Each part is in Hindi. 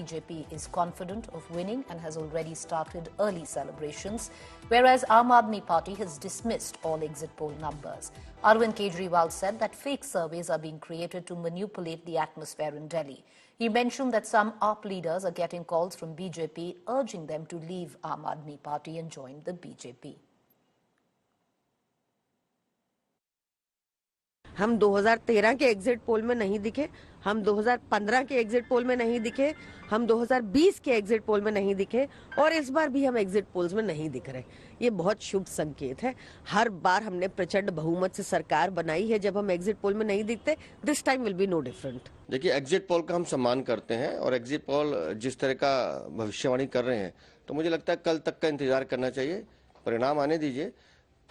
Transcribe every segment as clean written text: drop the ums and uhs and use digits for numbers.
BJP is confident of winning and has already started early celebrations, whereas Aam Aadmi Party has dismissed all exit poll numbers. Arvind Kejriwal said that fake surveys are being created to manipulate the atmosphere in Delhi. He mentioned that some AAP leaders are getting calls from BJP urging them to leave Aam Aadmi Party and join the BJP. हम 2013 के एग्जिट पोल में नहीं दिखे, हम 2015 के एग्जिट पोल में नहीं दिखे, हम 2020 के एग्जिट पोल में नहीं दिखे और इस बार भी हम एग्जिट पोल्स में नहीं दिख रहे। ये बहुत शुभ संकेत है। हर बार हमने प्रचंड बहुमत से सरकार बनाई है जब हम एग्जिट पोल में नहीं दिखते। This time will be no different. देखिए, एग्जिट पोल का हम सम्मान करते हैं और एग्जिट पोल जिस तरह का भविष्यवाणी कर रहे हैं तो मुझे लगता है कल तक का इंतजार करना चाहिए, परिणाम आने दीजिए।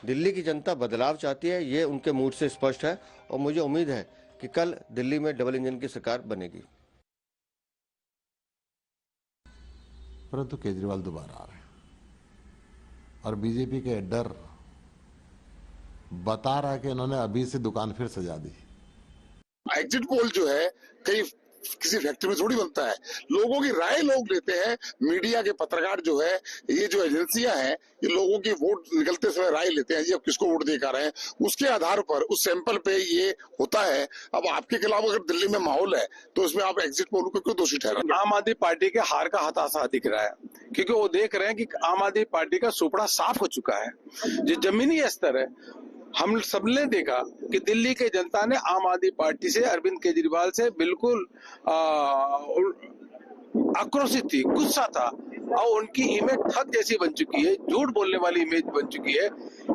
दिल्ली की जनता बदलाव चाहती है, ये उनके मूड से स्पष्ट है और मुझे उम्मीद है कि कल दिल्ली में डबल इंजन की सरकार बनेगी। परंतु केजरीवाल दोबारा आ रहे हैं और बीजेपी के डर बता रहा है कि इन्होंने अभी से दुकान फिर सजा दी। एग्जिट पोल जो है कई किसी फैक्ट्री में थोड़ी बनता है, लोगों की राय लोग लेते हैं। मीडिया के पत्रकार जो है, ये जो एजेंसियां हैं, ये लोगों की वोट निकलते समय राय लेते हैं, जी अब किसको वोट देकर रहे हैं, उसके आधार पर उस सैंपल पे ये होता है। अब आपके खिलाफ अगर दिल्ली में माहौल है तो इसमें आप एग्जिट पोल को क्यों दोषी ठहरा? आम आदमी पार्टी के हार का हताशा दिख रहा है क्योंकि वो देख रहे हैं कि आम आदमी पार्टी का सुपड़ा साफ हो चुका है। जो जमीनी स्तर है, हम सबने देखा कि दिल्ली के जनता ने आम आदमी पार्टी से, अरविंद केजरीवाल से बिल्कुल आक्रोशित थी, गुस्सा था और उनकी इमेज ठग जैसी बन चुकी है, झूठ बोलने वाली इमेज बन चुकी है,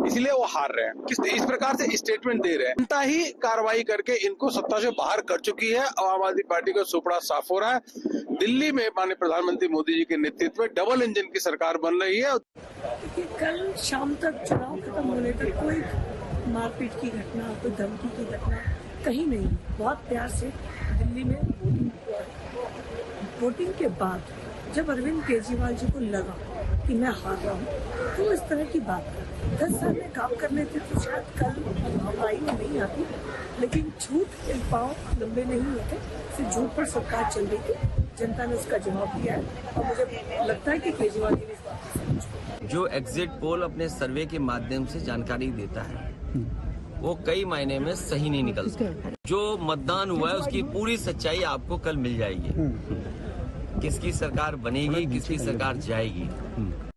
इसलिए वो हार रहे हैं। इस प्रकार से स्टेटमेंट दे रहे हैं। जनता ही कार्रवाई करके इनको सत्ता से बाहर कर चुकी है और आम आदमी पार्टी का सुपड़ा साफ हो रहा है। दिल्ली में माननीय प्रधानमंत्री मोदी जी के नेतृत्व में डबल इंजन की सरकार बन रही है। कल शाम तक चुनाव खत्म होने तक कोई मारपीट की घटना, कोई धमकी की घटना कहीं नहीं। बहुत प्यार से दिल्ली में वोटिंग के बाद जब अरविंद केजरीवाल जी को लगा कि मैं हार रहा हूँ तो इस तरह की बात कर 10 साल में काम करने थे तो शायद कल आई में नहीं आती, लेकिन झूठ के पाँव लंबे नहीं होते, सिर्फ झूठ पर सरकार चल रही थी। जनता ने उसका जवाब दिया है और मुझे लगता है कि केजरीवाल जी ने इस बात को समझा। जो एग्जिट पोल अपने सर्वे के माध्यम से जानकारी देता है वो कई मायने में सही नहीं निकलता। जो मतदान हुआ है उसकी पूरी सच्चाई आपको कल मिल जाएगी। किसकी सरकार बनेगी, किसकी सरकार जाएगी।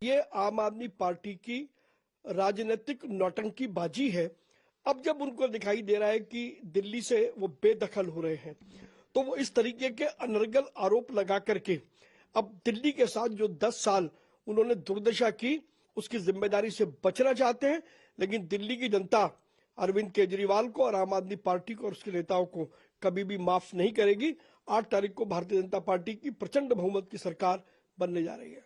ये आम आदमी पार्टी की राजनीतिक नौटंकी बाजी है। अब जब उनको दिखाई दे रहा है कि दिल्ली से वो बेदखल हो रहे हैं तो वो इस तरीके के अनर्गल आरोप लगा करके अब दिल्ली के साथ जो 10 साल उन्होंने दुर्दशा की उसकी जिम्मेदारी से बचना चाहते हैं। लेकिन दिल्ली की जनता अरविंद केजरीवाल को और आम आदमी पार्टी को और उसके नेताओं को कभी भी माफ नहीं करेगी। 8 तारीख को भारतीय जनता पार्टी की प्रचंड बहुमत की सरकार बनने जा रही है।